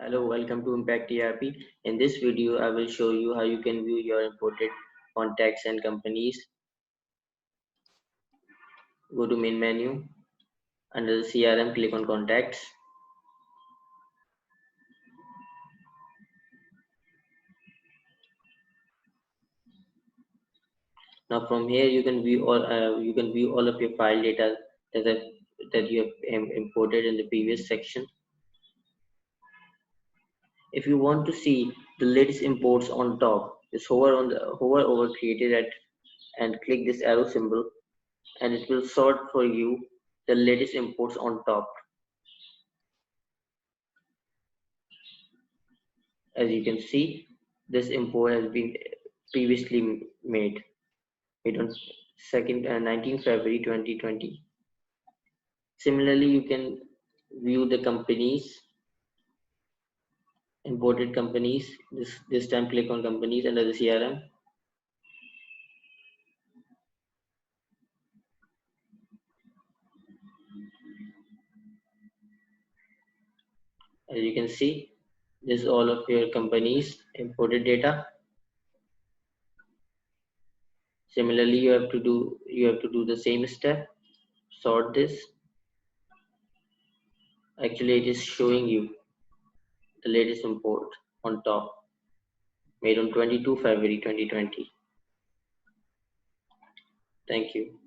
Hello, welcome to Impact ERP. In this video, I will show you how you can view your imported contacts and companies. Go to main menu. Under the CRM, click on contacts. Now from here, you can view all of your file data that have, that you have imported in the previous section. If you want to see the latest imports on top, just hover over created at and click this arrow symbol, and it will sort for you the latest imports on top. As you can see, this import has been previously made on 19 February 2020. Similarly, you can view the companies, imported companies. This time click on companies under the CRM. As you can see, this is all of your companies imported data. Similarly, you have to do the same step. Sort this. Actually, it is showing you the latest import on top, made on 22 February 2020. Thank you.